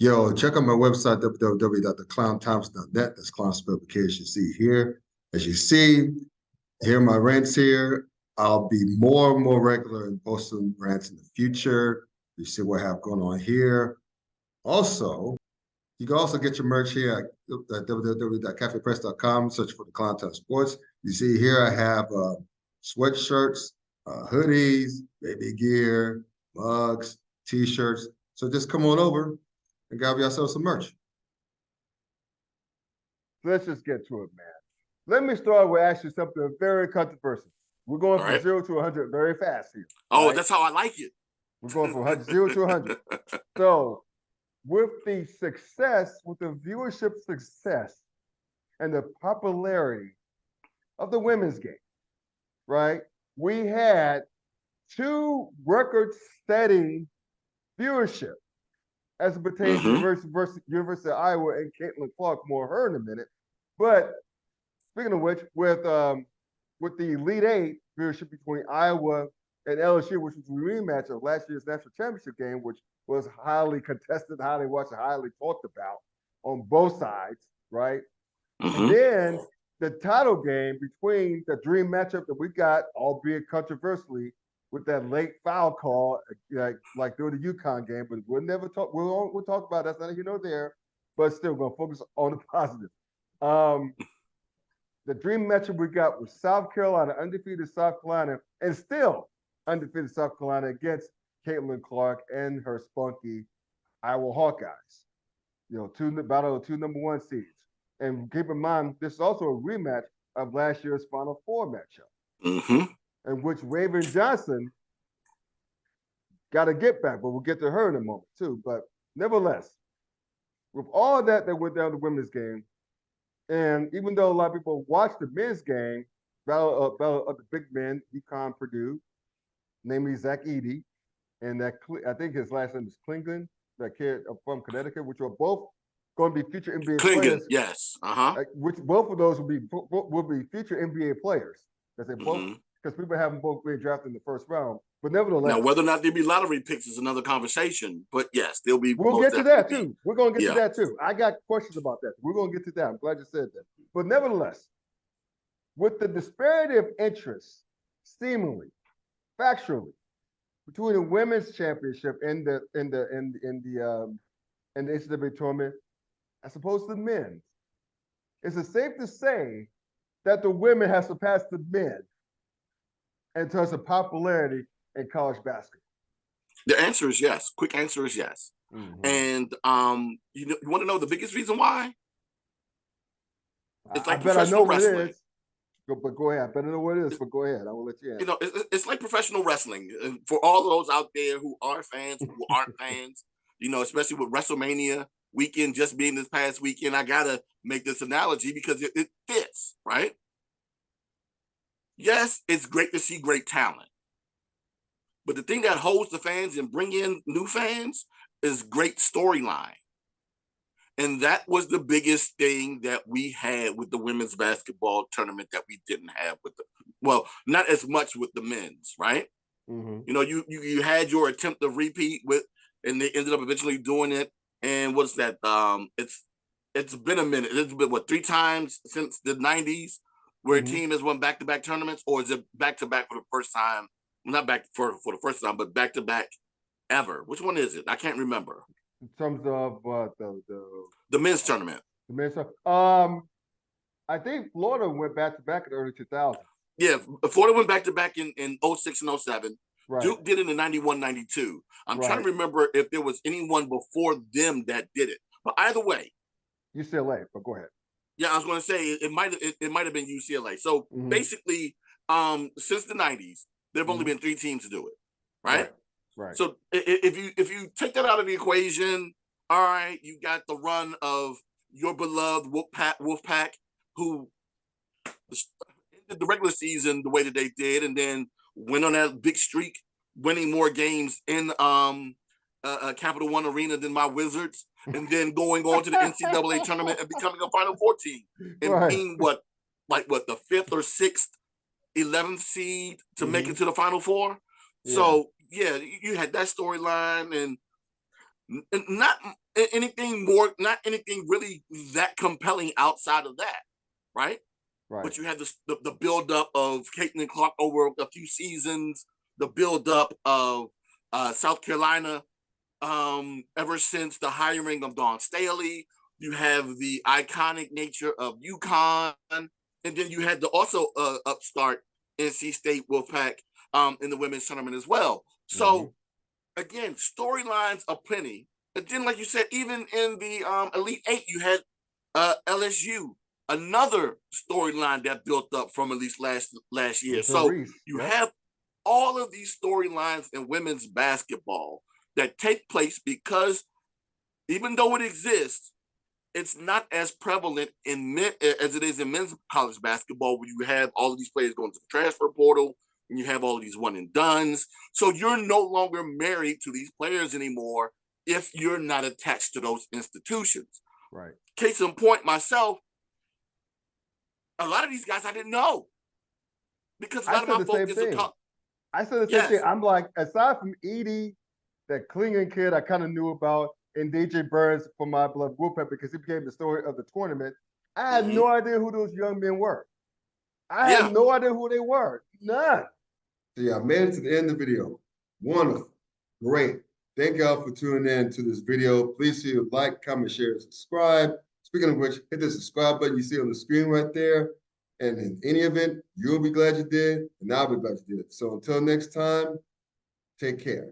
Yo, check out my website, www.theclowntimes.net. That's clown spelled with K, as you see here. As you see, here are my rants here. I'll be more and more regular in posting rants in the future. You see what I have going on here. Also, you can also get your merch here at www.cafepress.com. Search for the Clown Time Sports. You see here I have sweatshirts, hoodies, baby gear, mugs, t-shirts. So just come on over and grab yourself some merch. Let's just get to it, man. Let me start with actually something very controversial. We're going from 0 to 100 very fast here. Oh, right? That's how I like it. We're going from 0 to 100. So, with the success, with the viewership success and the popularity of the women's game, right? We had 2 record-setting viewership as it pertains to University of Iowa and Caitlin Clark. More of her in a minute. But speaking of which, with the Elite Eight viewership between Iowa and LSU, which was a rematch of last year's national championship game, which was highly contested, highly watched, and highly talked about on both sides, right? And then the title game between the dream matchup that we got, albeit controversially, with that late foul call, like during the UConn game, but we'll never talk. We'll talk about that's not here nor there, but still going to focus on the positive. The dream matchup we got was South Carolina, undefeated South Carolina, and still undefeated South Carolina against Caitlin Clark and her spunky Iowa Hawkeyes. You know, battle of 2 number 1 seeds. And keep in mind, this is also a rematch of last year's Final Four matchup, in which Raven Johnson got a get back, but we'll get to her in a moment too. But nevertheless, with all that went down the women's game, and even though a lot of people watched the men's game, battle of the big men, UConn, Purdue, namely Zach Edey, and that I think his last name is Klingon, that kid from Connecticut, which are both going to be future NBA players. Yes. Which both of those will be future NBA players. Because people have them both being drafted in the first round. But nevertheless, now whether or not they'll be lottery picks is another conversation. But yes, they'll be. We'll get to that too. We're going to get to that too. I got questions about that. We're going to get to that. I'm glad you said that. But nevertheless, with the disparity of interest, seemingly, factually, between the women's championship and the NCAA tournament, as opposed to the men's, is it safe to say that the women have surpassed the men in terms of popularity in college basketball? The answer is yes. Quick answer is yes. And you want to know the biggest reason why? It's like professional wrestling. But go ahead. I better know what it is, but go ahead. I will let you answer. You know, it's like professional wrestling. And for all those out there who are fans, who aren't fans, you know, especially with WrestleMania weekend just being this past weekend, I gotta make this analogy because it fits, right? Yes, it's great to see great talent, but the thing that holds the fans and bring in new fans is great storyline, and that was the biggest thing that we had with the women's basketball tournament that we didn't have with not as much with the men's, right? You know, you had your attempt to repeat with, and they ended up eventually doing it. And what's that? It's been a minute. It's been 3 times since the 90s where a team has won back-to-back tournaments, or is it back-to-back for the first time? Not back for the first time, but back-to-back ever. Which one is it? I can't remember. In terms of the men's tournament. The men's I think Florida went back-to-back in the early 2000s. Yeah, Florida went back-to-back in 06 and 07. Right. Duke did it in 91, 92. I'm trying to remember if there was anyone before them that did it. But either way. UCLA, but go ahead. Yeah, I was going to say it might have been UCLA. So basically, since the 90s, there have only been 3 teams to do it, right? Right. So if you take that out of the equation, all right, you got the run of your beloved Wolfpack, who ended the regular season the way that they did, and then went on that big streak, winning more games in Capital One Arena than my Wizards, and then going on to the NCAA tournament and becoming a Final Four team, and being the 5th or 6th, 11th seed to make it to the Final Four. Yeah. So yeah, you had that storyline, and not anything not anything really that compelling outside of that, right? Right. But you had the build up of Caitlin Clark over a few seasons, the build up of South Carolina ever since the hiring of Dawn Staley. You have the iconic nature of UConn, and then you had the also upstart NC State Wolfpack in the women's tournament as well. So again, storylines are plenty. And then, like you said, even in the Elite Eight, you had LSU, another storyline that built up from at least last year. So you have all of these storylines in women's basketball that take place because even though it exists, it's not as prevalent in men as it is in men's college basketball, where you have all of these players going to the transfer portal and you have all of these one and dones. So you're no longer married to these players anymore if you're not attached to those institutions. Right. Case in point, myself, a lot of these guys I didn't know because a lot of my focus is I said the same thing. I'm like, aside from Edie, that Klingon kid I kind of knew about, and DJ Burns for my blood Wolfpack because he became the story of the tournament, I had no idea who those young men were. I had no idea who they were. None. So yeah, I made it to the end of the video. Wonderful. Great. Thank y'all for tuning in to this video. Please see you like, comment, share, and subscribe. Speaking of which, hit the subscribe button you see on the screen right there. And in any event, you'll be glad you did, and I'll be glad you did. So until next time, take care.